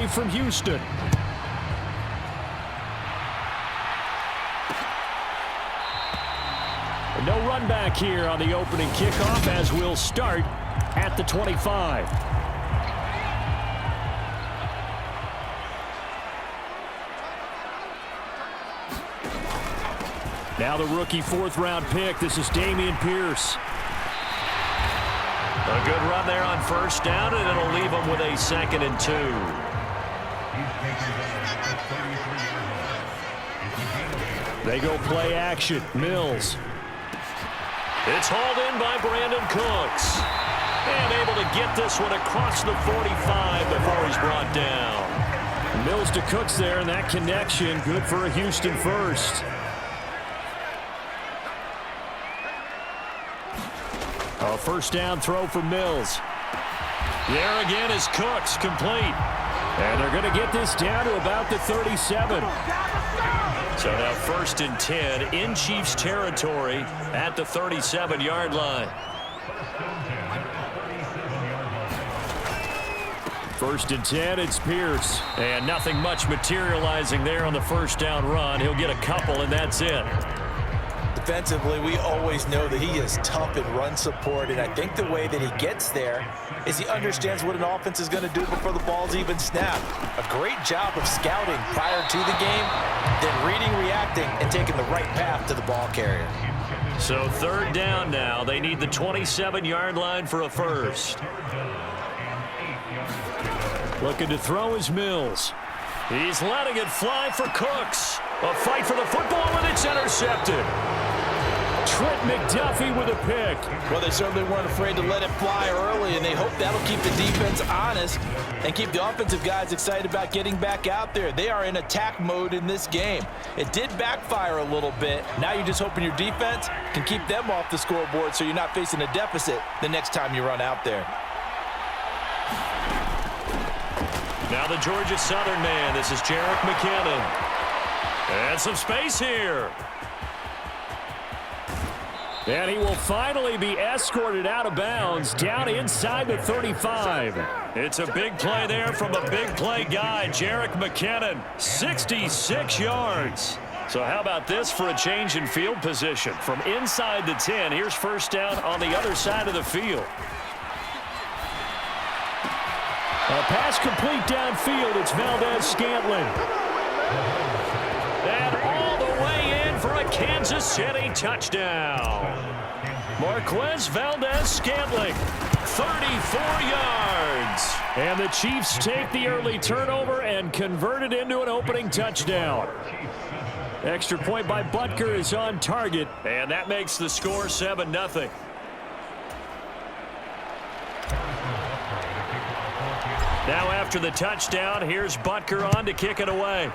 play from Houston. No run back here on the opening kickoff as we'll start at the 25. Now the rookie fourth-round pick. This is Dameon Pierce. A good run there on first down, and it'll leave them with a 2nd and 2. They go play action. Mills. It's hauled in by Brandon Cooks. And able to get this one across the 45 before he's brought down. Mills to Cooks there, and that connection good for a Houston first. A first down throw for Mills. There again is Cooks, complete. And they're going to get this down to about the 37. So now 1st and 10 in Chiefs territory at the 37-yard line. 1st and 10, it's Pierce. And nothing much materializing there on the first down run. He'll get a couple, and that's it. Defensively, we always know that he is tough in run support, and I think the way that he gets there is he understands what an offense is going to do before the ball's even snapped. A great job of scouting prior to the game, then reading, reacting, and taking the right path to the ball carrier. So 3rd down now. They need the 27-yard line for a first. Looking to throw is Mills. He's letting it fly for Cooks. A fight for the football, and it's intercepted. Trent McDuffie with a pick. Well, they certainly weren't afraid to let it fly early, and they hope that'll keep the defense honest and keep the offensive guys excited about getting back out there. They are in attack mode in this game. It did backfire a little bit. Now you're just hoping your defense can keep them off the scoreboard so you're not facing a deficit the next time you run out there. Now the Georgia Southern man. This is Jerick McKinnon. And some space here. And he will finally be escorted out of bounds down inside the 35. It's a big play there from a big play guy, Jerick McKinnon, 66 yards. So how about this for a change in field position? From inside the 10, here's first down on the other side of the field. A pass complete downfield. It's Valdez-Scantling. And all the way in for a Kansas City touchdown. Marquez Valdez-Scantling, 34 yards. And the Chiefs take the early turnover and convert it into an opening touchdown. Extra point by Butker is on target. And that makes the score 7-0. Now after the touchdown, here's Butker on to kick it away.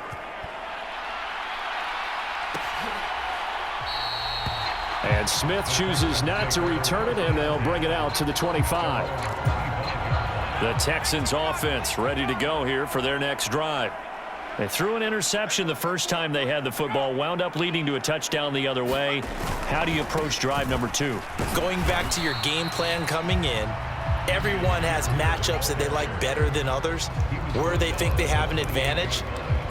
And Smith chooses not to return it, and they'll bring it out to the 25. The Texans offense ready to go here for their next drive. They threw an interception the first time they had the football, wound up leading to a touchdown the other way. How do you approach drive number 2? Going back to your game plan coming in, everyone has matchups that they like better than others. Where they think they have an advantage,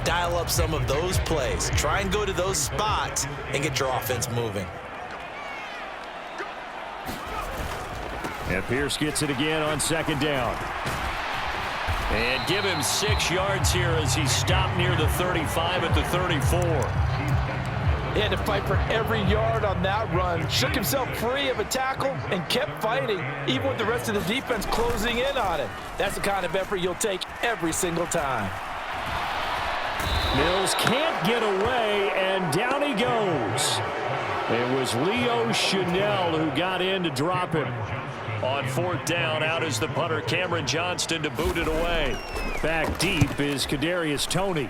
dial up some of those plays. Try and go to those spots and get your offense moving. And Pierce gets it again on second down. And give him 6 yards here as he stopped near the 35 at the 34. He had to fight for every yard on that run. Shook himself free of a tackle and kept fighting, even with the rest of the defense closing in on it. That's the kind of effort you'll take every single time. Mills can't get away, and down he goes. It was Leo Chanel who got in to drop him. On 4th down, out is the punter, Cameron Johnston, to boot it away. Back deep is Kadarius Toney.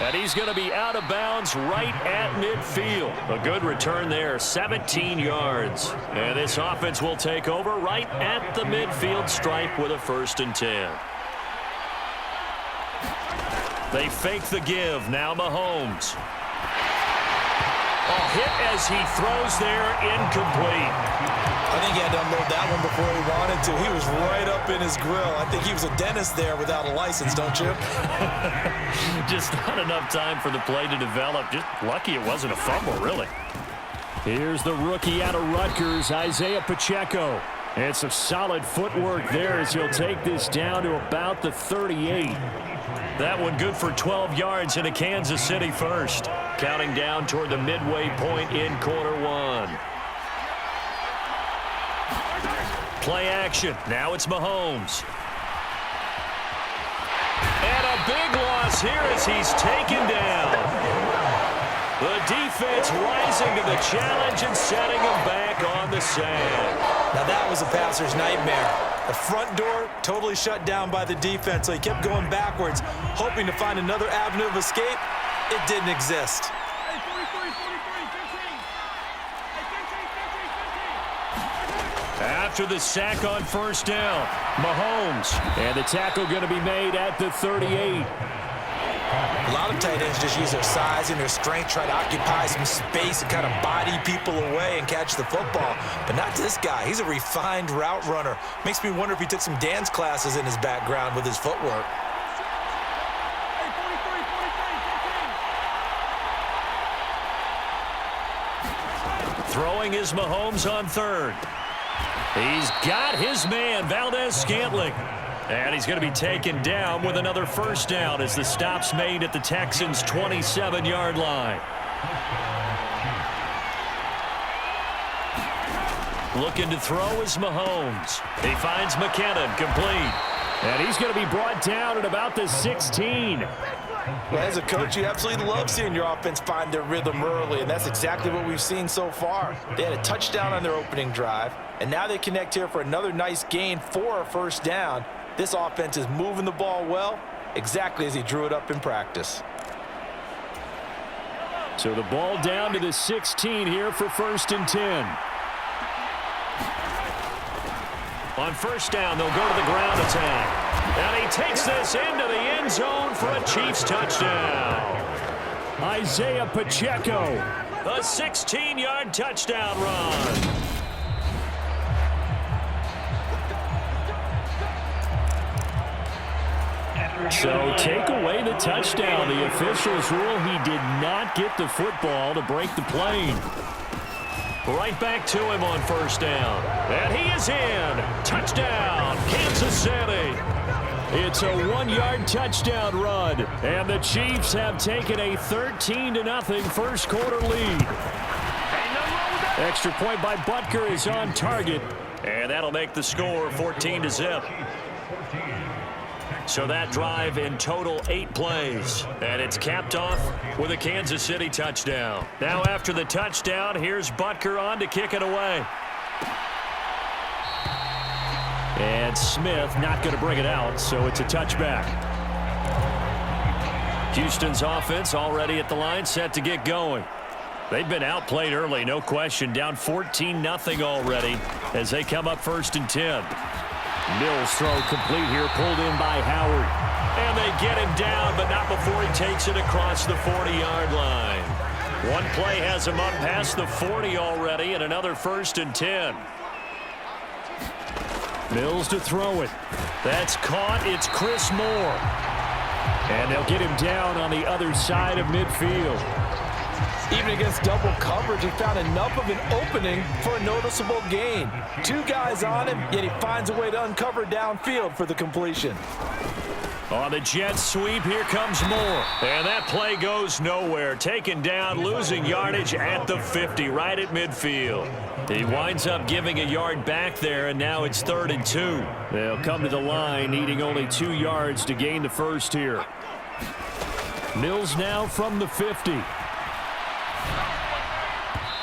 And he's going to be out of bounds right at midfield. A good return there, 17 yards. And this offense will take over right at the midfield stripe with a 1st and 10. They fake the give. Now Mahomes. A hit as he throws there, incomplete. I before he wanted to. He was right up in his grill. I think he was a dentist there without a license, don't you? Just not enough time for the play to develop. Just lucky it wasn't a fumble, really. Here's the rookie out of Rutgers, Isaiah Pacheco. And some solid footwork there as he'll take this down to about the 38. That one good for 12 yards in a Kansas City first. Counting down toward the midway point in quarter one. Play action. Now it's Mahomes. And a big loss here as he's taken down. The defense rising to the challenge and setting him back on the sand. Now that was a passer's nightmare. The front door totally shut down by the defense, so he kept going backwards, hoping to find another avenue of escape. It didn't exist. After the sack on first down, Mahomes. And the tackle going to be made at the 38. A lot of tight ends just use their size and their strength, try to occupy some space and kind of body people away and catch the football. But not this guy. He's a refined route runner. Makes me wonder if he took some dance classes in his background with his footwork. Throwing is Mahomes on third. He's got his man, Valdez-Scantling. And he's going to be taken down with another first down as the stop's made at the Texans' 27-yard line. Looking to throw is Mahomes. He finds McKinnon, complete. And he's going to be brought down at about the 16. Well, as a coach, you absolutely love seeing your offense find their rhythm early, and that's exactly what we've seen so far. They had a touchdown on their opening drive, and now they connect here for another nice gain for a first down. This offense is moving the ball well, exactly as he drew it up in practice. So the ball down to the 16 here for 1st and 10. On first down, they'll go to the ground attack. And he takes this into the end zone for a Chiefs touchdown. Isaiah Pacheco. A 16-yard touchdown run. So take away the touchdown. The officials rule he did not get the football to break the plane. Right back to him on first down. And he is in. Touchdown, Kansas City. It's a 1-yard touchdown run. And the Chiefs have taken a 13-0 first quarter lead. Extra point by Butker is on target. And that'll make the score 14-0. So that drive in total 8 plays. And it's capped off with a Kansas City touchdown. Now after the touchdown, here's Butker on to kick it away. And Smith not going to bring it out, so it's a touchback. Houston's offense already at the line, set to get going. They've been outplayed early, no question. Down 14-0 already as they come up 1st and 10. Mills throw complete here, pulled in by Howard. And they get him down, but not before he takes it across the 40-yard line. One play has him up past the 40 already, and another 1st and 10. Mills to throw it. That's caught. It's Chris Moore. And they'll get him down on the other side of midfield. Even against double coverage, he found enough of an opening for a noticeable gain. 2 guys on him, yet he finds a way to uncover downfield for the completion. On the jet sweep, here comes Moore. And that play goes nowhere. Taken down, losing yardage at the 50, right at midfield. He winds up giving a yard back there, and now it's 3rd and 2. They'll come to the line, needing only 2 yards to gain the first here. Mills now from the 50.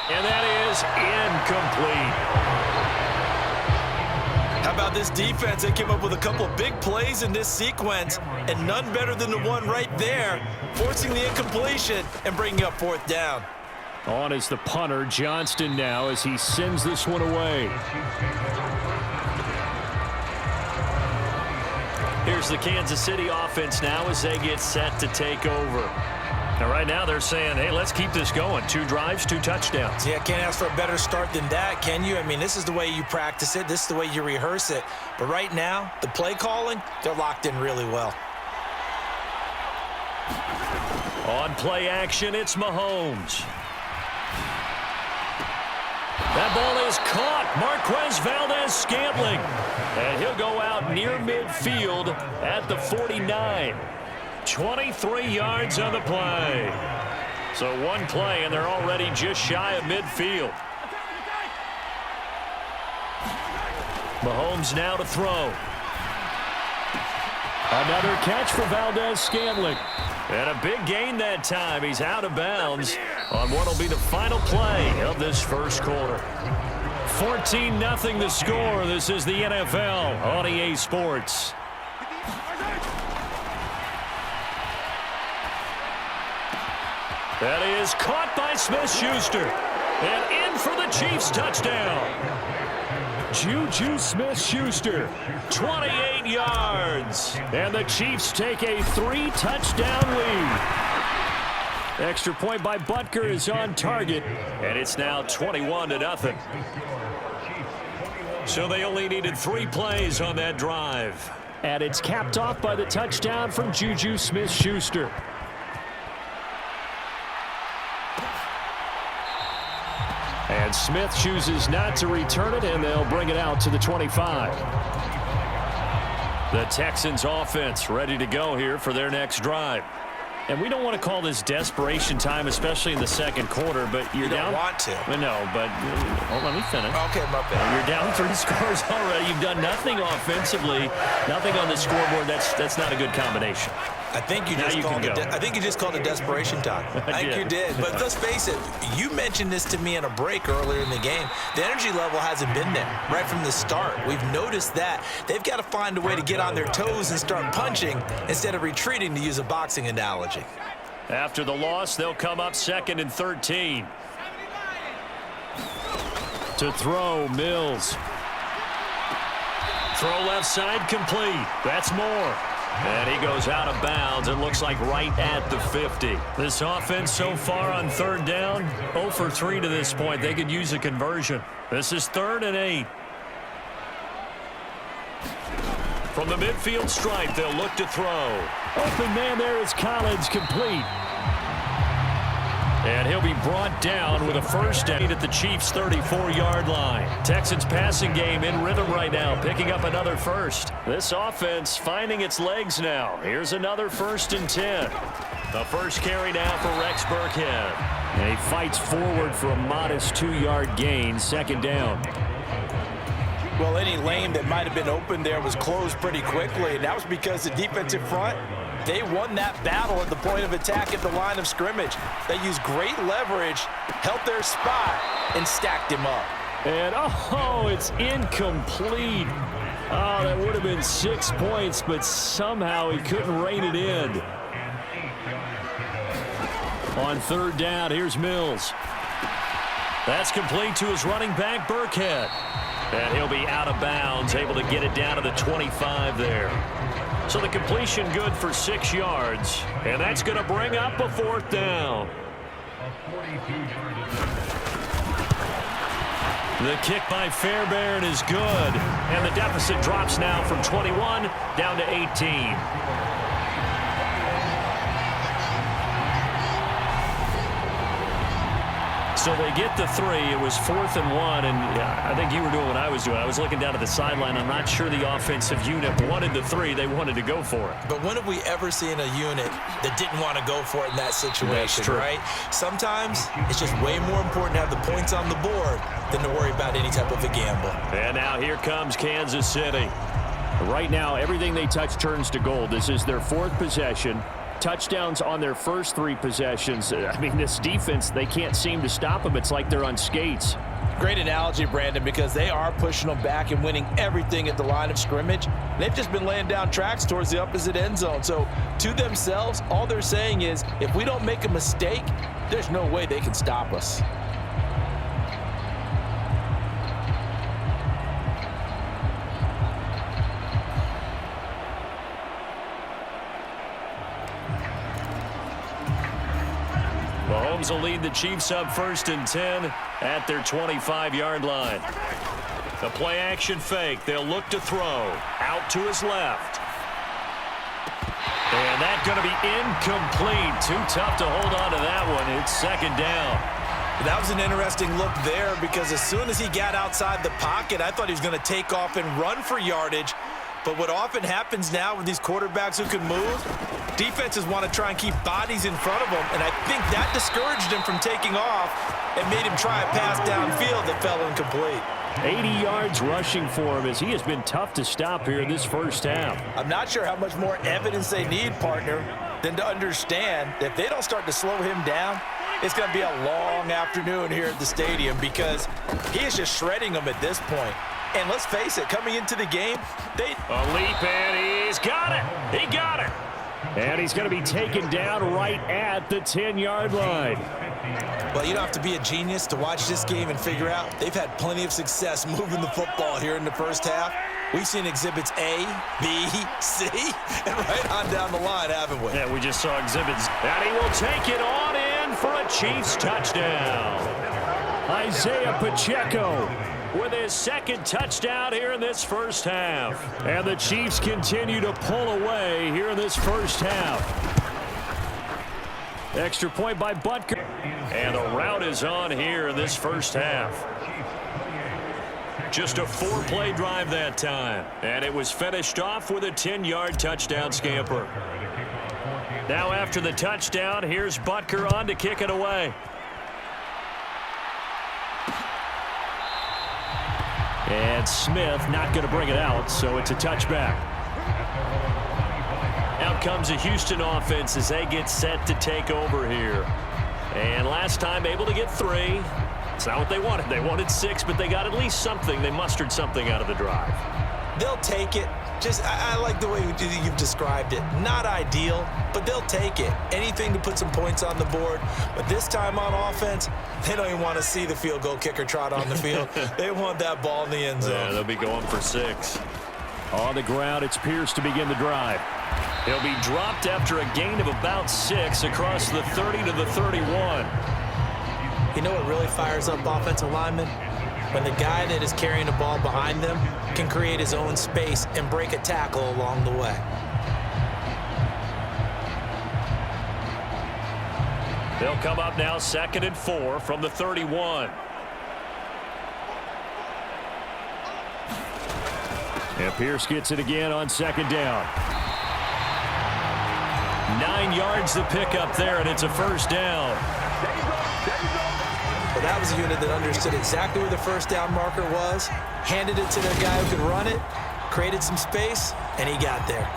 And that is incomplete. How about this defense? They came up with a couple of big plays in this sequence, and none better than the one right there, forcing the incompletion and bringing up 4th down. On is the punter, Johnston, now as he sends this one away. Here's the Kansas City offense now as they get set to take over. And right now they're saying, hey, let's keep this going. 2 drives, 2 touchdowns. Yeah, can't ask for a better start than that, can you? I mean, this is the way you practice it. This is the way you rehearse it. But right now, the play calling, they're locked in really well. On play action, it's Mahomes. That ball is caught. Marquez Valdez-Scantling. And he'll go out near midfield at the 49. 23 yards on the play. So 1 play, and they're already just shy of midfield. Mahomes now to throw. Another catch for Valdez-Scantling. And a big gain that time. He's out of bounds on what will be the final play of this first quarter. 14-0 the score. This is the NFL on EA Sports. That is caught by Smith-Schuster. And in for the Chiefs touchdown. Juju Smith-Schuster, 28 yards. and the Chiefs take a 3-touchdown lead. Extra point by Butker is on target. And it's now 21-0. So they only needed 3 plays on that drive. And it's capped off by the touchdown from Juju Smith-Schuster. And Smith chooses not to return it, and they'll bring it out to the 25. The Texans offense ready to go here for their next drive. And we don't want to call this desperation time, especially in the second quarter, but you're You down. don't want to. No, but let me finish. Okay, my bad. You're down 3 scores already. You've done nothing offensively, nothing on the scoreboard. That's not a good combination. I think you Now just you called can it. go. I think you just called it desperation time. I think did. you did. But let's face it. You mentioned this to me in a break earlier in the game. The energy level hasn't been there right from the start. We've noticed that they've got to find a way to get on their toes and start punching instead of retreating, to use a boxing analogy. After the loss, they'll come up 2nd and 13. To throw, Mills. Throw left side complete. That's more. And he goes out of bounds. It looks like right at the 50. This offense so far on 3rd down, 0 for 3 to this point. They could use a conversion. This is 3rd and 8. From the midfield stripe, they'll look to throw. Open man there is Collins, complete. And he'll be brought down with a first down at the Chiefs' 34-yard line. Texans passing game in rhythm right now, picking up another first. This offense finding its legs now. Here's another 1st and 10. The first carry now for Rex Burkhead. And he fights forward for a modest 2-yard gain, 2nd down. Well, any lane that might have been open there was closed pretty quickly, and that was because the defensive front, they won that battle at the point of attack at the line of scrimmage. They used great leverage, held their spot, and stacked him up. And, oh, it's incomplete. Oh, that would have been 6 points, but somehow he couldn't rein it in. On 3rd down, here's Mills. That's complete to his running back, Burkhead. And he'll be out of bounds, able to get it down to the 25 there. So the completion good for 6 yards. And that's going to bring up a 4th down. The kick by Fairbairn is good. And the deficit drops now from 21 down to 18. So they get the 3. It was 4th and 1, and I think you were doing what I was doing. I was looking down at the sideline. I'm not sure the offensive unit wanted the 3. They wanted to go for it. But when have we ever seen a unit that didn't want to go for it in that situation, That's true. right? Sometimes it's just way more important to have the points on the board than to worry about any type of a gamble. And now here comes Kansas City. Right now, everything they touch turns to gold. This is their 4th possession. Touchdowns on their first 3 possessions. I mean, this defense, they can't seem to stop them. It's like they're on skates. Great analogy, Brandon, because they are pushing them back and winning everything at the line of scrimmage. They've just been laying down tracks towards the opposite end zone. So to themselves, all they're saying is, if we don't make a mistake, there's no way they can stop us. Rams will lead the Chiefs up 1st and 10 at their 25-yard line. The play action fake. They'll look to throw. Out to his left. And that's going to be incomplete. Too tough to hold on to that one. It's 2nd down. That was an interesting look there because as soon as he got outside the pocket, I thought he was going to take off and run for yardage. But what often happens now with these quarterbacks who can move, defenses want to try and keep bodies in front of them, and I think that discouraged him from taking off and made him try a pass downfield that fell incomplete. 80 yards rushing for him as he has been tough to stop here in this first half. I'm not sure how much more evidence they need, partner, than to understand that if they don't start to slow him down, it's going to be a long afternoon here at the stadium because he is just shredding them at this point. And let's face it, coming into the game, a leap, and he's got it. He got it. And he's going to be taken down right at the 10-yard line. Well, you don't have to be a genius to watch this game and figure out they've had plenty of success moving the football here in the first half. We've seen exhibits A, B, C, and right on down the line, haven't we? Yeah, we just saw exhibits. And he will take it on in for a Chiefs touchdown. Isaiah Pacheco with his 2nd touchdown here in this first half. And the Chiefs continue to pull away here in this first half. Extra point by Butker. And the route is on here in this first half. Just a 4-play drive that time. And it was finished off with a 10-yard touchdown scamper. Now after the touchdown, here's Butker on to kick it away. And Smith not going to bring it out, so it's a touchback. Out comes a Houston offense as they get set to take over here. And last time able to get 3. It's not what they wanted. They wanted 6, but they got at least something. They mustered something out of the drive. They'll take it. I like the way you've described it. Not ideal, but they'll take it. Anything to put some points on the board. But this time on offense, they don't even want to see the field goal kicker trot on the field. They want that ball in the end zone. Yeah, they'll be going for 6. On the ground, it's Pierce to begin the drive. He'll be dropped after a gain of about 6 across the 30 to the 31. You know what really fires up offensive linemen? When the guy that is carrying the ball behind them can create his own space and break a tackle along the way. They'll come up now 2nd and 4 from the 31. And Pierce gets it again on 2nd down. 9 yards to pick up there, and it's a 1st down. Well, that was a unit that understood exactly where the 1st down marker was, handed it to their guy who could run it, created some space, and he got there.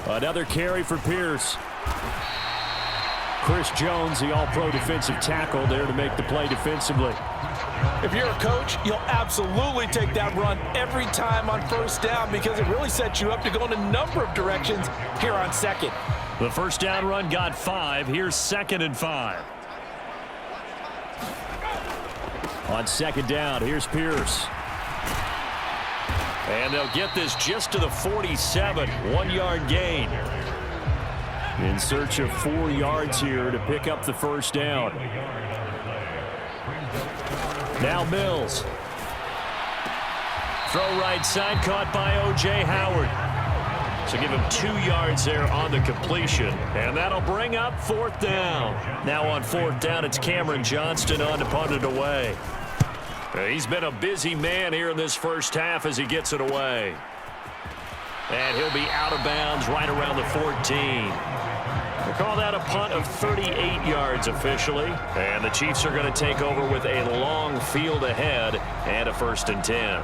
Another carry for Pierce. Chris Jones, the all-pro defensive tackle, there to make the play defensively. If you're a coach, you'll absolutely take that run every time on 1st down because it really sets you up to go in a number of directions here on 2nd. The 1st down run got 5. Here's 2nd and 5. On 2nd down, here's Pierce. And they'll get this just to the 47. 1-yard gain. In search of 4 yards here to pick up the 1st down. Now Mills. Throw right side, caught by O.J. Howard. So give him 2 yards there on the completion. And that'll bring up 4th down. Now on 4th down, it's Cameron Johnston on to punt it away. He's been a busy man here in this first half as he gets it away. And he'll be out of bounds right around the 14. We'll call that a punt of 38 yards officially. And the Chiefs are going to take over with a long field ahead and a 1st and 10.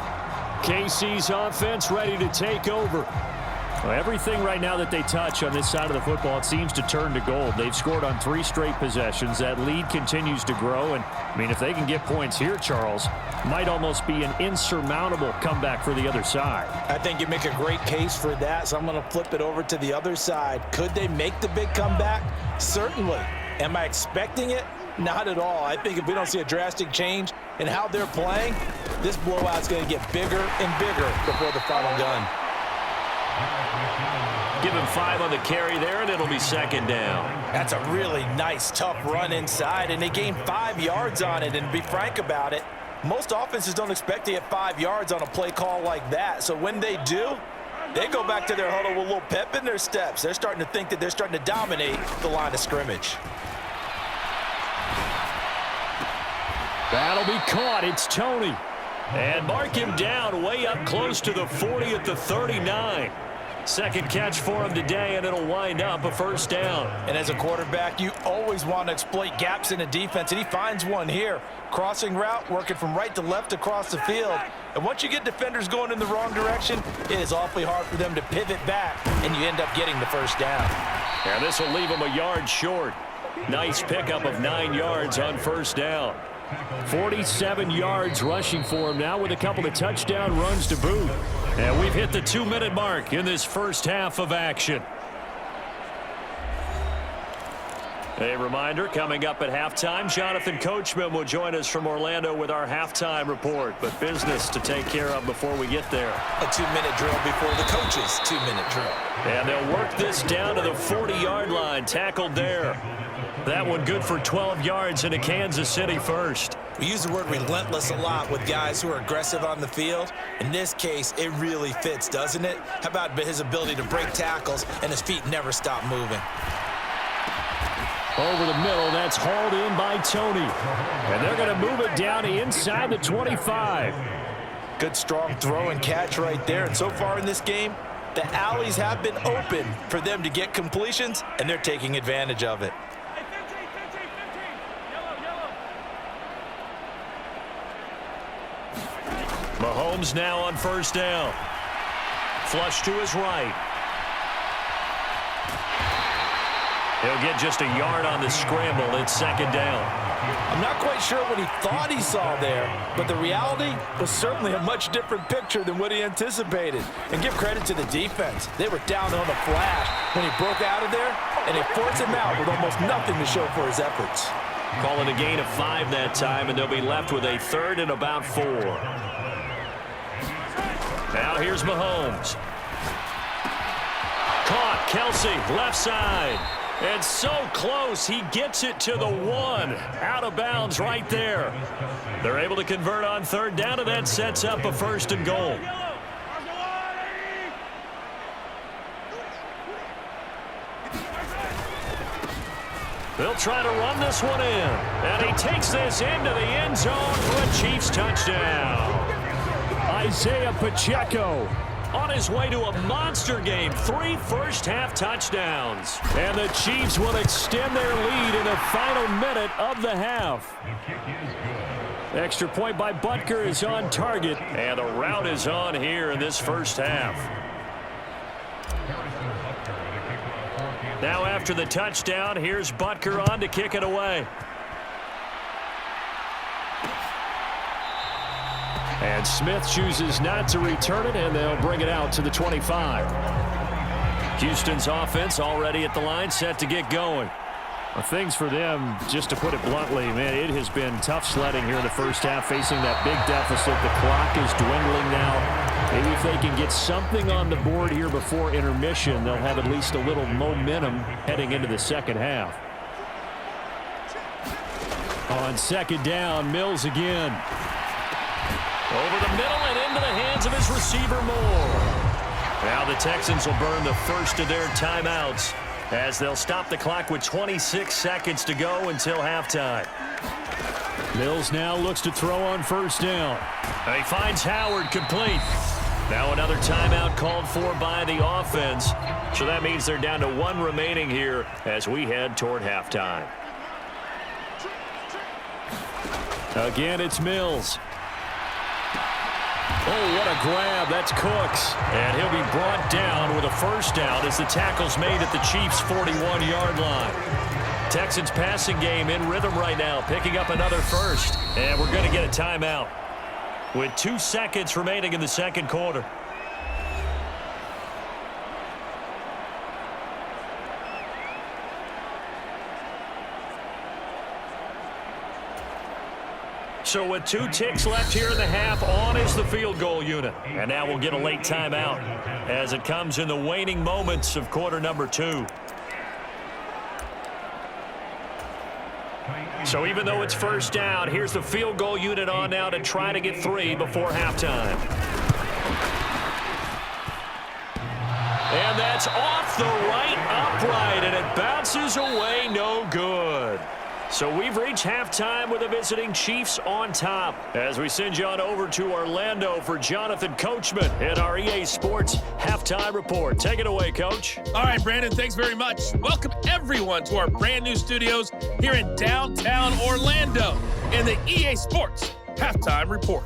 KC's offense ready to take over. Well, everything right now that they touch on this side of the football, it seems to turn to gold. They've scored on 3 straight possessions. That lead continues to grow. And, I mean, if they can get points here, Charles, might almost be an insurmountable comeback for the other side. I think you make a great case for that, so I'm going to flip it over to the other side. Could they make the big comeback? Certainly. Am I expecting it? Not at all. I think if we don't see a drastic change in how they're playing, this blowout's going to get bigger and bigger before the final gun. Give him 5 on the carry there, and it'll be second down. That's a really nice, tough run inside, and they gained 5 yards on it. And to be frank about it, most offenses don't expect to get 5 yards on a play call like that. So when they do, they go back to their huddle with a little pep in their steps. They're starting to think that they're starting to dominate the line of scrimmage. That'll be caught. It's Tony. And mark him down way up close to the 40 at the 39. Second catch for him today, and it'll wind up a first down. And as a quarterback, you always want to exploit gaps in the defense, and he finds one here. Crossing route, working from right to left across the field. And once you get defenders going in the wrong direction, it is awfully hard for them to pivot back, and you end up getting the first down. And this will leave him a yard short. Nice pickup of 9 yards on first down. 47 yards rushing for him now with a couple of touchdown runs to boot. And we've hit the 2-minute mark in this first half of action. A reminder, coming up at halftime, Jonathan Coachman will join us from Orlando with our halftime report. But business to take care of before we get there. A 2-minute drill before the coach's 2-minute drill. And they'll work this down to the 40-yard line, tackled there. That one good for 12 yards into Kansas City first. We use the word relentless a lot with guys who are aggressive on the field. In this case, it really fits, doesn't it? How about his ability to break tackles and his feet never stop moving? Over the middle, that's hauled in by Tony. And they're going to move it down inside the 25. Good strong throw and catch right there. And so far in this game, the alleys have been open for them to get completions, and they're taking advantage of it. Mahomes now on first down. Flush to his right. He'll get just a yard on the scramble. It's second down. I'm not quite sure what he thought he saw there, but the reality was certainly a much different picture than what he anticipated. And give credit to the defense. They were down on the flash when he broke out of there, and they forced him out with almost nothing to show for his efforts. Call it a gain of 5 that time, and they'll be left with a 3rd and about 4. Now here's Mahomes. Caught, Kelsey, left side. And so close, he gets it to the 1. Out of bounds right there. They're able to convert on 3rd down, and that sets up a 1st and goal. They'll try to run this one in. And he takes this into the end zone for a Chiefs touchdown. Isaiah Pacheco on his way to a monster game. 3 first-half touchdowns. And the Chiefs will extend their lead in the final minute of the half. Extra point by Butker is on target. And the route is on here in this first half. Now after the touchdown, here's Butker on to kick it away. And Smith chooses not to return it, and they'll bring it out to the 25. Houston's offense already at the line, set to get going. Well, things for them, just to put it bluntly, man, it has been tough sledding here in the first half, facing that big deficit. The clock is dwindling now. Maybe if they can get something on the board here before intermission, they'll have at least a little momentum heading into the second half. On second down, Mills again. Over the middle and into the hands of his receiver Moore. Now the Texans will burn the first of their timeouts as they'll stop the clock with 26 seconds to go until halftime. Mills now looks to throw on first down. He finds Howard complete. Now another timeout called for by the offense. So that means they're down to 1 remaining here as we head toward halftime. Again, it's Mills. Oh, what a grab. That's Cooks. And he'll be brought down with a first down as the tackle's made at the Chiefs' 41-yard line. Texans passing game in rhythm right now, picking up another first. And we're going to get a timeout with 2 seconds remaining in the second quarter. So with 2 ticks left here in the half, on is the field goal unit. And now we'll get a late timeout as it comes in the waning moments of quarter number 2. So even though it's first down, here's the field goal unit on now to try to get 3 before halftime. And that's off the right upright, and it bounces away, no good. So we've reached halftime with the visiting Chiefs on top. As we send you on over to Orlando for Jonathan Coachman in our EA Sports Halftime Report. Take it away, Coach. All right, Brandon, thanks very much. Welcome, everyone, to our brand new studios here in downtown Orlando in the EA Sports Halftime Report.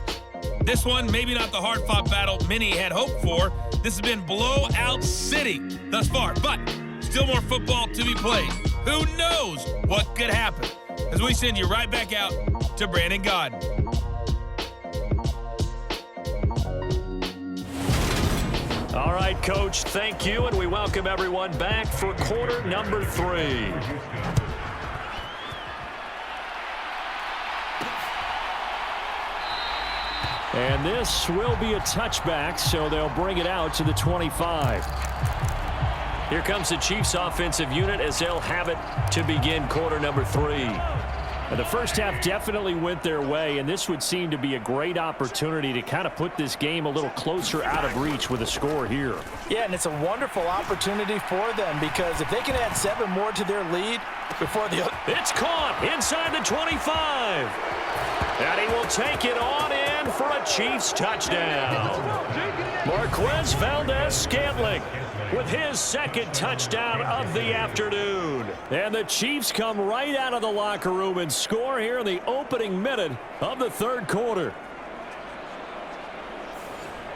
This one, maybe not the hard-fought battle many had hoped for. This has been blowout city thus far, but still more football to be played. Who knows what could happen? As we send you right back out to Brandon Gaudin. All right, Coach, thank you, and we welcome everyone back for quarter number 3. And this will be a touchback, so they'll bring it out to the 25. Here comes the Chiefs offensive unit as they'll have it to begin quarter number 3. And the first half definitely went their way, and this would seem to be a great opportunity to kind of put this game a little closer out of reach with a score here. Yeah, and it's a wonderful opportunity for them because if they can add 7 more to their lead before the... It's caught inside the 25. And he will take it on in for a Chiefs touchdown. Marquez Valdez-Scantling with his second touchdown of the afternoon. And the Chiefs come right out of the locker room and score here in the opening minute of the third quarter.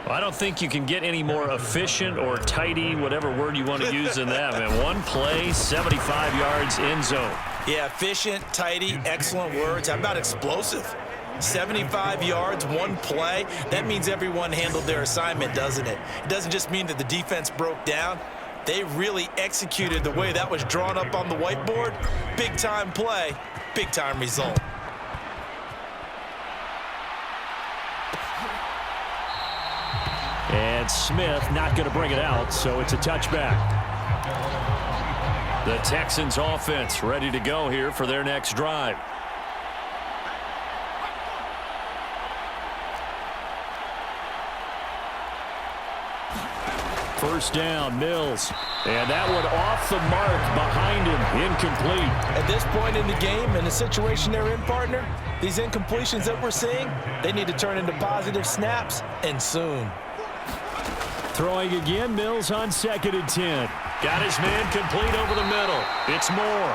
I don't think you can get any more efficient or tidy, whatever word you want to use in that. Man, one play, 75 yards in zone. Yeah, efficient, tidy, excellent words. How about explosive? 75 yards, one play. That means everyone handled their assignment, doesn't it? It doesn't just mean that the defense broke down. They really executed the way that was drawn up on the whiteboard. Big-time play, big-time result. And Smith not going to bring it out, so it's a touchback. The Texans offense ready to go here for their next drive. First down, Mills. And that one off the mark behind him, incomplete. At this point in the game, in the situation they're in, partner, these incompletions that we're seeing, they need to turn into positive snaps, and soon. Throwing again, Mills on 2nd and 10. Got his man complete over the middle. It's Moore.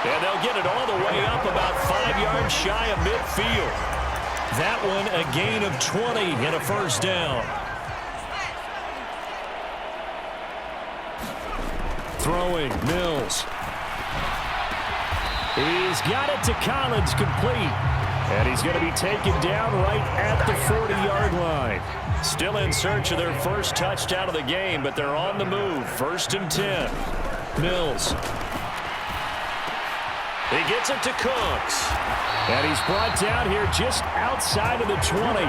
And they'll get it all the way up about 5 yards shy of midfield. That one a gain of 20 and a first down. Throwing, Mills. He's got it to Collins, complete. And he's going to be taken down right at the 40-yard line. Still in search of their first touchdown of the game, but they're on the move. 1st and 10. Mills. He gets it to Cooks. And he's brought down here just outside of the 20.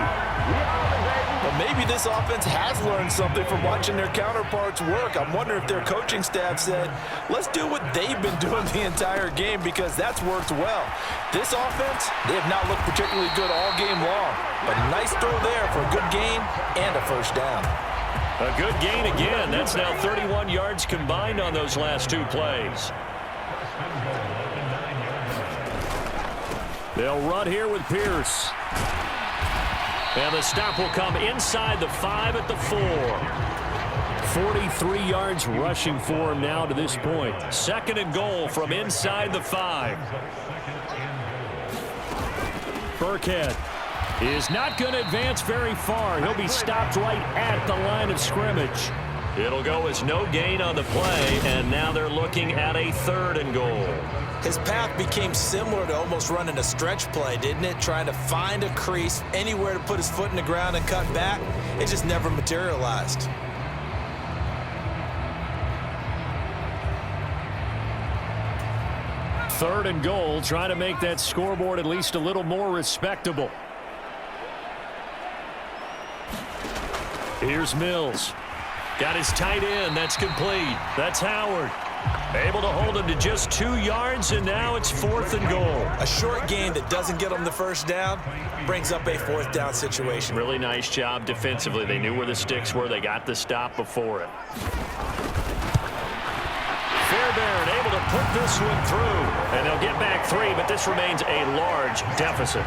Well, maybe this offense has learned something from watching their counterparts work. I'm wondering if their coaching staff said, let's do what they've been doing the entire game because that's worked well. This offense, they have not looked particularly good all game long. But nice throw there for a good gain and a first down. A good gain again. That's now 31 yards combined on those last 2 plays. They'll run here with Pierce. And the stop will come inside the 5 at the 4. 43 yards rushing for him now to this point. 2nd and goal from inside the 5. Burkhead. is not going to advance very far. He'll be stopped right at the line of scrimmage. It'll go as no gain on the play, and now they're looking at a 3rd and goal. His path became similar to almost running a stretch play, didn't it? Trying to find a crease, anywhere to put his foot in the ground and cut back. It just never materialized. Third and goal, trying to make that scoreboard at least a little more respectable. Here's Mills. Got his tight end. That's complete. That's Howard. Able to hold him to just 2 yards, and now it's 4th and goal. A short gain that doesn't get him the first down brings up a 4th down situation. Really nice job defensively. They knew where the sticks were. They got the stop before it. Fairbairn able to put this one through, and they'll get back 3, but this remains a large deficit.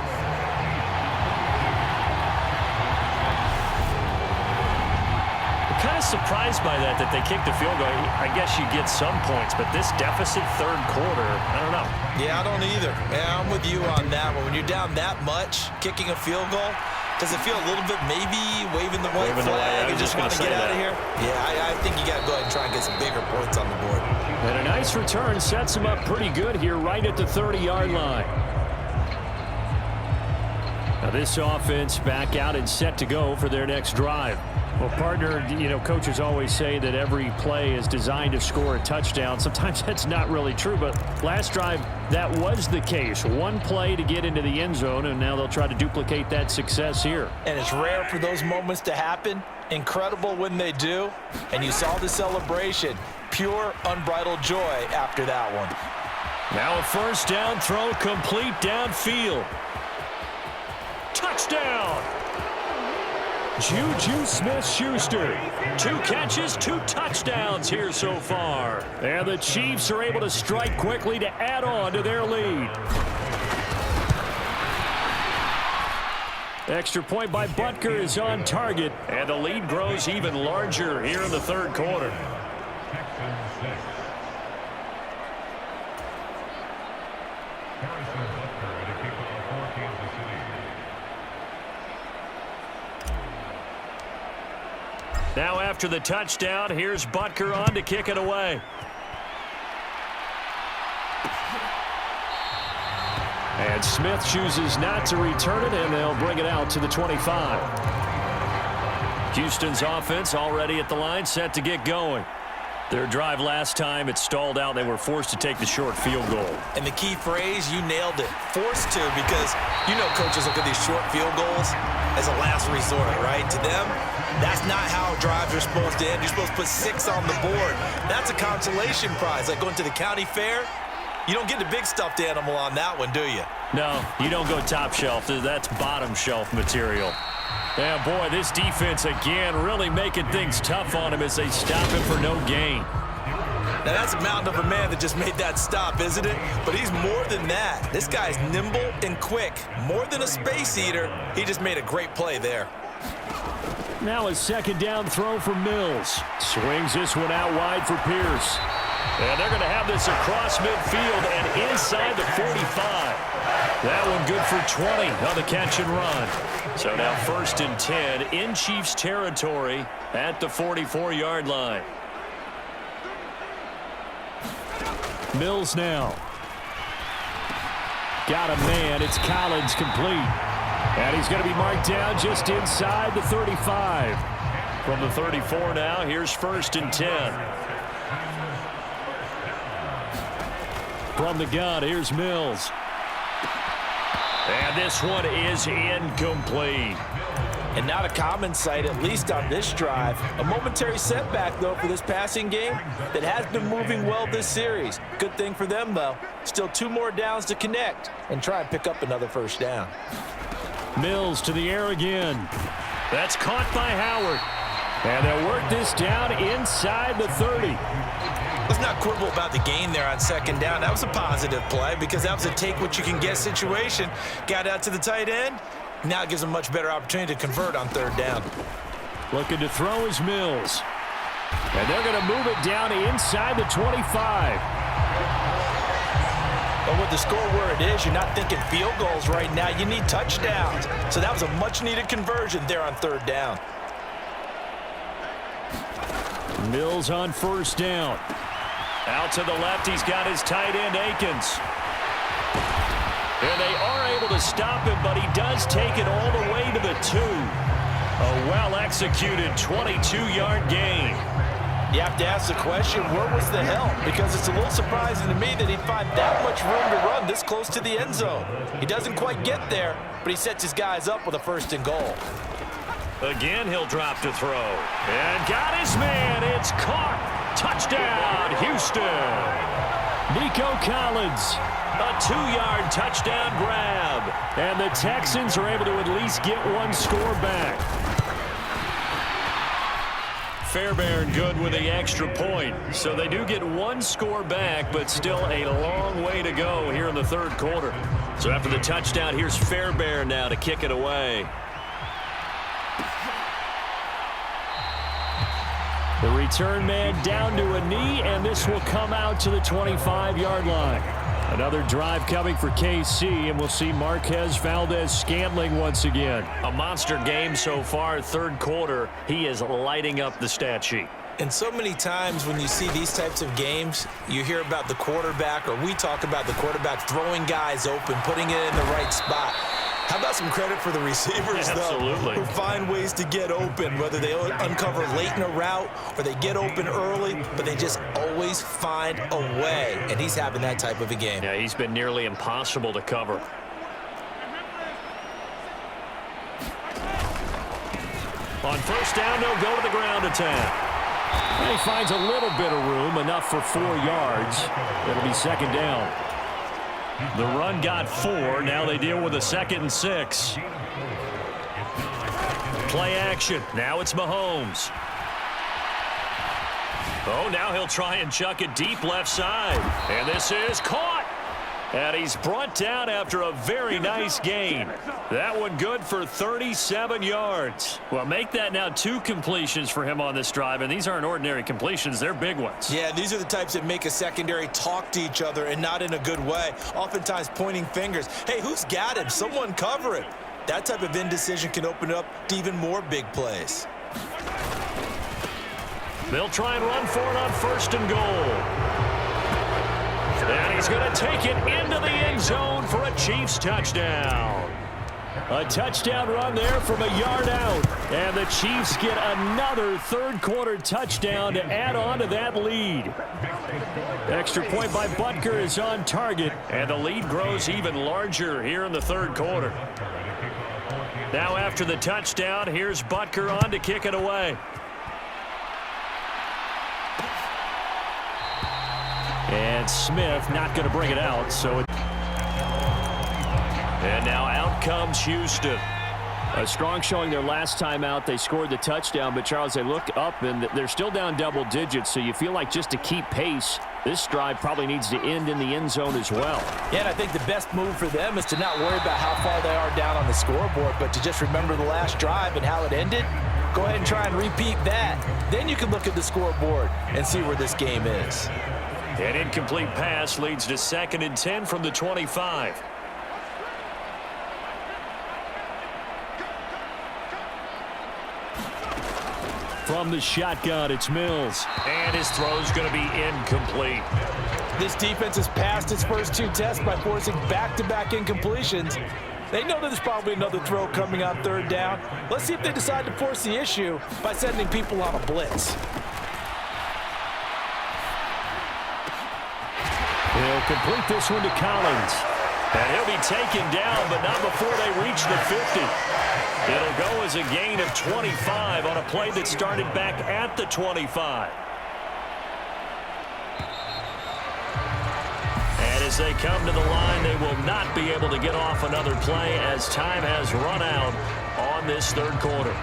Kind of surprised by that they kicked the field goal. I guess you get some points, but this deficit 3rd quarter, I don't know. Yeah, I don't either. Yeah, I'm with you on that one. When you're down that much, kicking a field goal, does it feel a little bit maybe waving the white flag and just want to get out of here? Yeah, I think you got to go ahead and try and get some bigger points on the board. And a nice return sets him up pretty good here right at the 30-yard line. Now this offense back out and set to go for their next drive. Well, partner, coaches always say that every play is designed to score a touchdown. Sometimes that's not really true, but last drive, that was the case. One play to get into the end zone, and now they'll try to duplicate that success here. And it's rare for those moments to happen. Incredible when they do. And you saw the celebration. Pure, unbridled joy after that one. Now a 1st down throw complete downfield. Touchdown! Juju Smith-Schuster. 2 catches, 2 touchdowns here so far. And the Chiefs are able to strike quickly to add on to their lead. Extra point by Butker is on target. And the lead grows even larger here in the 3rd quarter. Now after the touchdown, here's Butker on to kick it away. And Smith chooses not to return it, and they'll bring it out to the 25. Houston's offense already at the line, set to get going. Their drive last time, it stalled out. They were forced to take the short field goal. And the key phrase, you nailed it. Forced to, because coaches look at these short field goals as a last resort, right? To them, that's not how drives are supposed to end. You're supposed to put 6 on the board. That's a consolation prize, like going to the county fair. You don't get the big stuffed animal on that one, do you? No, you don't go top shelf. That's bottom shelf material. Yeah, boy, this defense again really making things tough on him as they stop him for no gain. Now, that's a mountain of a man that just made that stop, isn't it? But he's more than that. This guy's nimble and quick. More than a space eater, he just made a great play there. Now a 2nd down throw for Mills. Swings this one out wide for Pierce. And they're going to have this across midfield and inside the 45. That one good for 20 on the catch and run. So now 1st and 10 in Chiefs territory at the 44-yard line. Mills now. Got a man. It's Collins complete. And he's going to be marked down just inside the 35. From the 34 now, here's 1st and 10. From the gun, here's Mills. And this one is incomplete. And not a common sight, at least on this drive. A momentary setback, though, for this passing game that has been moving well this series. Good thing for them, though. Still 2 more downs to connect and try and pick up another 1st down. Mills to the air again. That's caught by Howard. And they'll work this down inside the 30. Let's not quibble about the gain there on 2nd down. That was a positive play because that was a take-what-you-can-get situation. Got out to the tight end. Now it gives them a much better opportunity to convert on 3rd down. Looking to throw is Mills. And they're going to move it down inside the 25. But with the score where it is, you're not thinking field goals right now. You need touchdowns. So that was a much-needed conversion there on third down. Mills on first down. Out to the left, he's got his tight end, Akins. And they are able to stop him, but he does take it all the way to the 2. A well-executed 22-yard gain. You have to ask the question, where was the help? Because it's a little surprising to me that he'd find that much room to run this close to the end zone. He doesn't quite get there, but he sets his guys up with a 1st and goal. Again, he'll drop to throw. And got his man. It's caught. Touchdown, Houston. Nico Collins. A 2-yard touchdown grab. And the Texans are able to at least get one score back. Fairbairn good with the extra point. So they do get one score back, but still a long way to go here in the third quarter. So after the touchdown, here's Fairbairn now to kick it away. The return man down to a knee, and this will come out to the 25-yard line. Another drive coming for KC, and we'll see Marquez Valdez-Scantling once again. A monster game so far, third quarter. He is lighting up the stat sheet. And so many times when you see these types of games, you hear about the quarterback, or we talk about the quarterback throwing guys open, putting it in the right spot. How about some credit for the receivers, Absolutely. though, who find ways to get open, whether they uncover late in a route or they get open early, but they just always find a way, and he's having that type of a game. Yeah, he's been nearly impossible to cover. On first down, they'll go to the ground attack. And he finds a little bit of room, enough for 4 yards. It'll be 2nd down. The run got 4. Now they deal with a 2nd and 6. Play action. Now it's Mahomes. Oh, now he'll try and chuck it deep left side. And this is caught. And he's brought down after a very nice gain. That one good for 37 yards. Well, make that now 2 completions for him on this drive, and these aren't ordinary completions. They're big ones. Yeah, these are the types that make a secondary talk to each other, and not in a good way. Oftentimes pointing fingers. Hey, who's got him? Someone cover it. That type of indecision can open up to even more big plays. They'll try and run for it on 1st and goal. And he's going to take it into the end zone for a Chiefs touchdown. A touchdown run there from a yard out. And the Chiefs get another third quarter touchdown to add on to that lead. Extra point by Butker is on target. And the lead grows even larger here in the third quarter. Now after the touchdown, here's Butker on to kick it away. And Smith not going to bring it out. And now out comes Houston. A strong showing their last time out. They scored the touchdown, but Charles, they look up and they're still down double digits, so you feel like just to keep pace, this drive probably needs to end in the end zone as well. Yeah, and I think the best move for them is to not worry about how far they are down on the scoreboard, but to just remember the last drive and how it ended. Go ahead and try and repeat that. Then you can look at the scoreboard and see where this game is. An incomplete pass leads to 2nd and 10 from the 25. From the shotgun, it's Mills. And his throw's going to be incomplete. This defense has passed its first 2 tests by forcing back-to-back incompletions. They know that there's probably another throw coming on 3rd down. Let's see if they decide to force the issue by sending people on a blitz. He'll complete this one to Collins. And he'll be taken down, but not before they reach the 50. It'll go as a gain of 25 on a play that started back at the 25. And as they come to the line, they will not be able to get off another play as time has run out on this third quarter.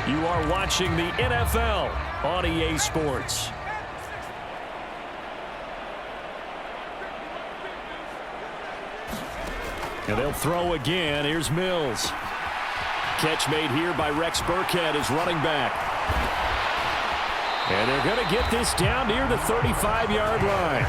You are watching the NFL on EA Sports. And they'll throw again. Here's Mills. Catch made here by Rex Burkhead as running back. And they're going to get this down near the 35-yard line.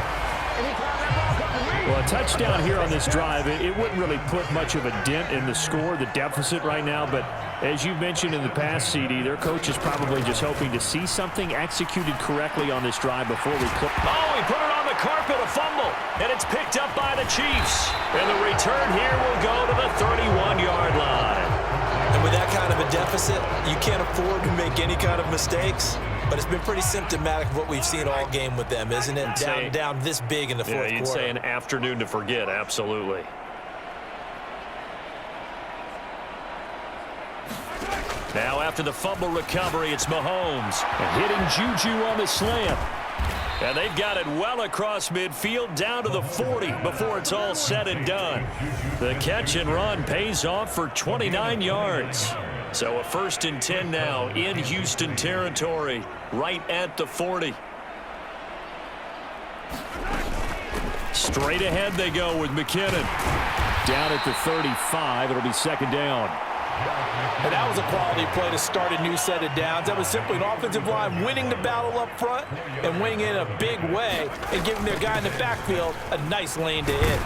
Well, a touchdown here on this drive, it wouldn't really put much of a dent in the score, the deficit right now. But as you mentioned in the past, CD, their coach is probably just hoping to see something executed correctly on this drive before we click. Oh, he put it on the carpet, a fumble, and it's picked up by the Chiefs. And the return here will go to the 31-yard line. And with that kind of a deficit, you can't afford to make any kind of mistakes. But it's been pretty symptomatic of what we've seen all game with them, isn't it? Down this big in the fourth quarter. You'd say an afternoon to forget, absolutely. Now after the fumble recovery, it's Mahomes. And hitting Juju on the slant. And they've got it well across midfield down to the 40 before it's all said and done. The catch and run pays off for 29 yards. So a 1st and 10 now in Houston territory, right at the 40. Straight ahead they go with McKinnon. Down at the 35, it'll be second down. And that was a quality play to start a new set of downs. That was simply an offensive line winning the battle up front and winning it in a big way and giving their guy in the backfield a nice lane to hit.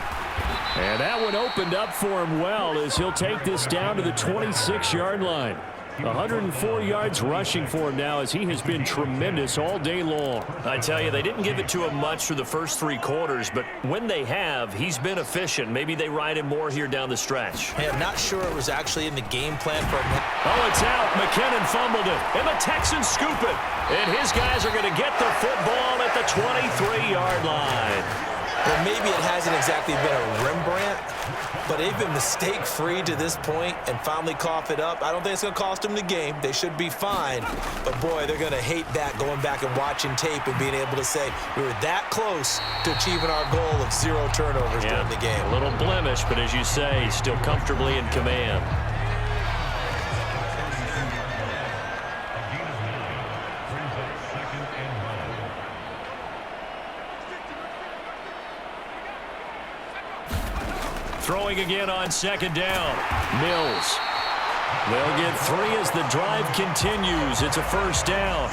And that one opened up for him well as he'll take this down to the 26-yard line. 104 yards rushing for him now as he has been tremendous all day long. I tell you, they didn't give it to him much through the first 3 quarters, but when they have, he's been efficient. Maybe they ride him more here down the stretch. Hey, I'm not sure it was actually in the game plan for him. Oh, it's out. McKinnon fumbled it, and the Texans scoop it. And his guys are going to get the football at the 23-yard line. Well, maybe it hasn't exactly been a Rembrandt, but they've been mistake-free to this point and finally cough it up. I don't think it's going to cost them the game. They should be fine. But, boy, they're going to hate that, going back and watching tape and being able to say we were that close to achieving our goal of 0 turnovers during the game. A little blemish, but as you say, still comfortably in command. Throwing again on second down. Mills. They'll get 3 as the drive continues. It's a first down.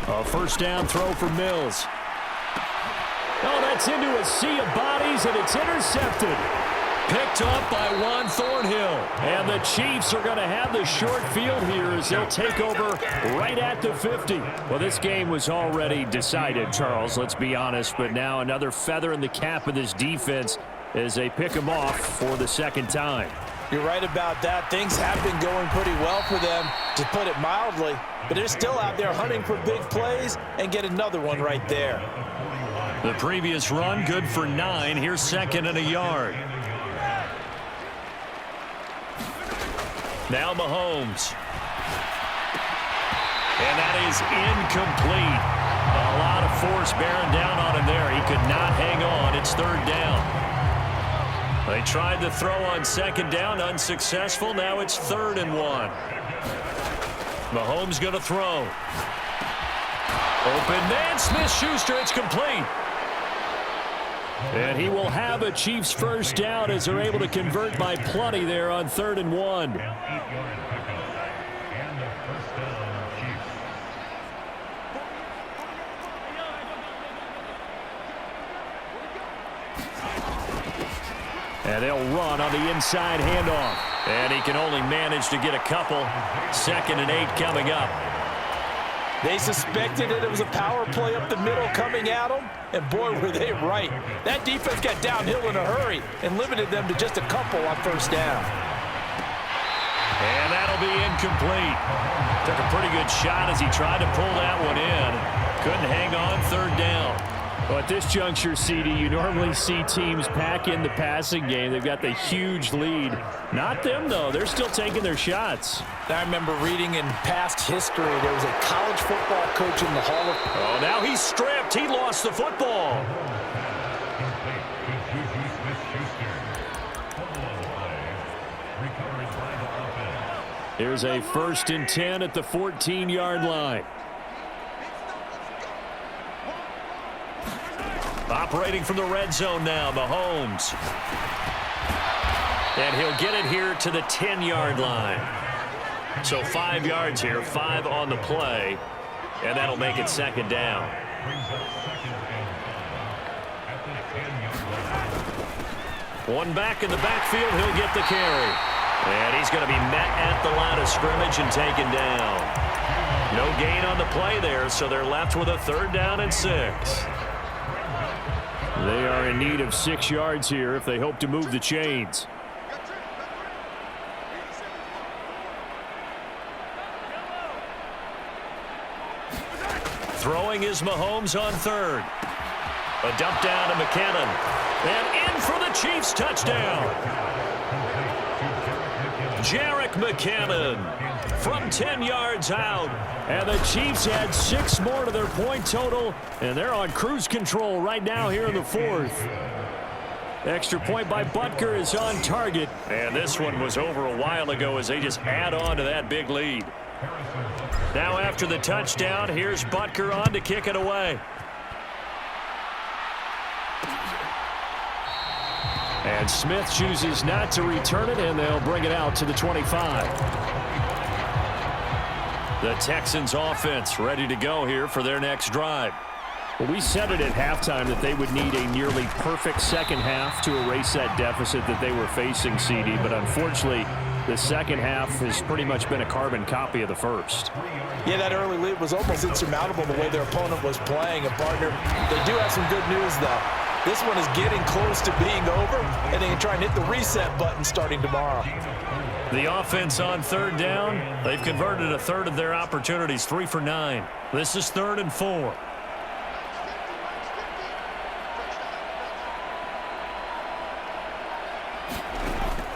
A first down throw for Mills. Oh, that's into a sea of bodies, and it's intercepted. Picked up by Juan Thornhill. And the Chiefs are going to have the short field here as they'll take over right at the 50. Well, this game was already decided, Charles, let's be honest. But now another feather in the cap of this defense as they pick them off for the second time. You're right about that. Things have been going pretty well for them, to put it mildly. But they're still out there hunting for big plays and get another one right there. The previous run good for 9. Here's 2nd and a yard. Now Mahomes. And that is incomplete. A lot of force bearing down on him there. He could not hang on. It's 3rd down. They tried to throw on 2nd down, unsuccessful. Now it's 3rd and 1. Mahomes going to throw. Open man, Smith-Schuster, it's complete. And he will have a Chiefs first down as they're able to convert by plenty there on 3rd and 1. And they'll run on the inside handoff. And he can only manage to get a couple. 2nd and 8 coming up. They suspected it was a power play up the middle coming at them, and boy, were they right. That defense got downhill in a hurry and limited them to just a couple on first down. And that'll be incomplete. Took a pretty good shot as he tried to pull that one in. Couldn't hang on 3rd down. Well, at this juncture, CD, you normally see teams pack in the passing game. They've got the huge lead. Not them, though. They're still taking their shots. I remember reading in past history there was a college football coach in the Hall of... Oh, now he's stripped. He lost the football. Here's a 1st and 10 at the 14-yard line. Operating from the red zone now, Mahomes. And he'll get it here to the 10-yard line. So 5 yards here, 5 on the play, and that'll make it second down. One back in the backfield, he'll get the carry. And he's going to be met at the line of scrimmage and taken down. No gain on the play there, so they're left with a 3rd down and 6. They are in need of 6 yards here if they hope to move the chains. Throwing is Mahomes on 3rd. A dump down to McKinnon. And in for the Chiefs touchdown. Jerick McKinnon from 10 yards out. And the Chiefs had 6 more to their point total, and they're on cruise control right now here in the 4th. Extra point by Butker is on target. And this one was over a while ago as they just add on to that big lead. Now after the touchdown, here's Butker on to kick it away. And Smith chooses not to return it, and they'll bring it out to the 25. The Texans offense ready to go here for their next drive. Well, we said it at halftime that they would need a nearly perfect second half to erase that deficit that they were facing, CD. But unfortunately, the second half has pretty much been a carbon copy of the first. Yeah, that early lead was almost insurmountable the way their opponent was playing. And, partner, they do have some good news, though. This one is getting close to being over, and they can try and hit the reset button starting tomorrow. The offense on 3rd down, they've converted a 1/3 of their opportunities, 3 for 9. This is 3rd and 4.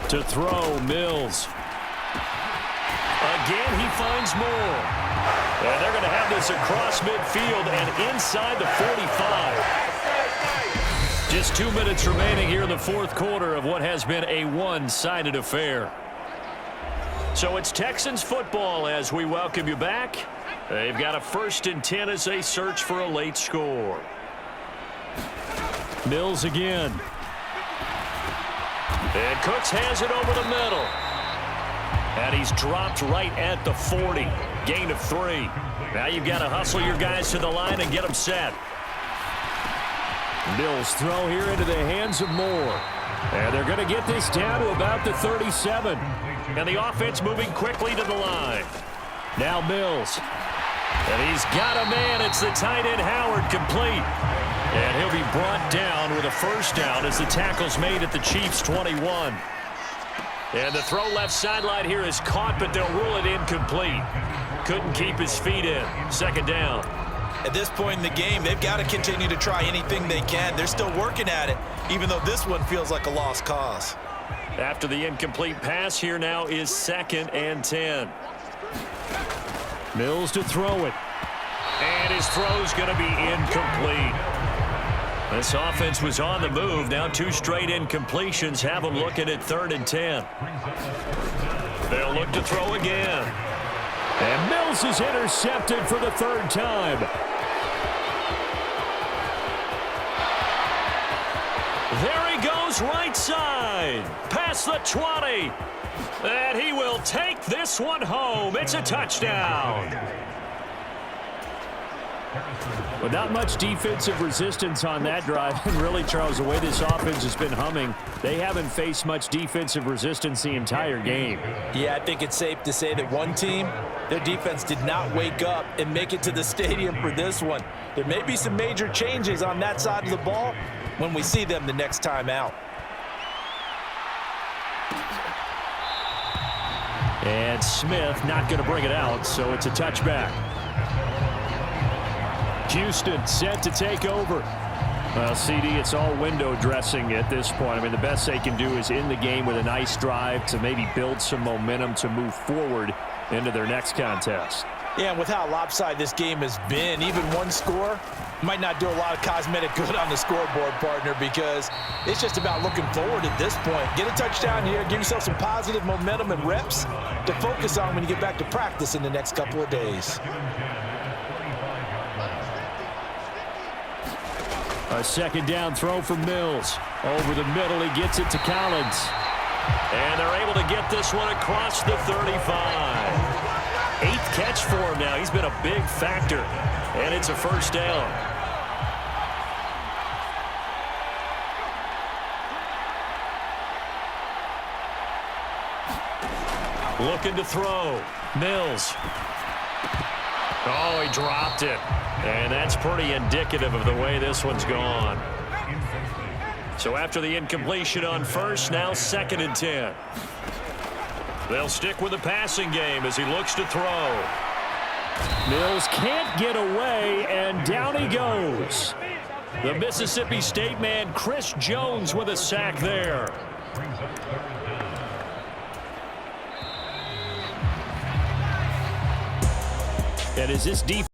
To throw, Mills. Again, he finds more. And they're going to have this across midfield and inside the 45. Just 2 minutes remaining here in the 4th quarter of what has been a one-sided affair. So it's Texans football as we welcome you back. They've got a 1st and 10 as they search for a late score. Mills again. And Cooks has it over the middle. And he's dropped right at the 40. Gain of 3. Now you've got to hustle your guys to the line and get them set. Mills throw here into the hands of Moore. And they're going to get this down to about the 37. And the offense moving quickly to the line. Now Mills. And he's got a man. It's the tight end Howard, complete. And he'll be brought down with a 1st down as the tackle's made at the Chiefs' 21. And the throw left sideline here is caught, but they'll rule it incomplete. Couldn't keep his feet in. 2nd down. At this point in the game, they've got to continue to try anything they can. They're still working at it, even though this one feels like a lost cause. After the incomplete pass, here now is 2nd and 10. Mills to throw it. And his throw's going to be incomplete. This offense was on the move. Now 2 straight incompletions have them looking at 3rd and 10. They'll look to throw again. And Mills is intercepted for the 3rd time. There he goes right side. Past the 20. And he will take this one home. It's a touchdown. But not much defensive resistance on that drive. And really, Charles, the way this offense has been humming, they haven't faced much defensive resistance the entire game. Yeah, I think it's safe to say that one team, their defense did not wake up and make it to the stadium for this one. There may be some major changes on that side of the ball when we see them the next time out. And Smith not going to bring it out, so it's a touchback. Houston set to take over. Well, CD, it's all window dressing at this point. I mean, the best they can do is in the game with a nice drive to maybe build some momentum to move forward into their next contest. Yeah, and with how lopsided this game has been, even one score might not do a lot of cosmetic good on the scoreboard, partner, because it's just about looking forward at this point. Get a touchdown here, give yourself some positive momentum and reps to focus on when you get back to practice in the next couple of days. A 2nd down throw from Mills. Over the middle, he gets it to Collins. And they're able to get this one across the 35. catch for him now. He's been a big factor, and it's a first down. Looking to throw. Mills. Oh, he dropped it. And that's pretty indicative of the way this one's gone. So after the incompletion on first, now 2nd and 10. They'll stick with the passing game as he looks to throw. Mills can't get away, and down he goes. The Mississippi State man, Chris Jones, with a sack there. And as this defense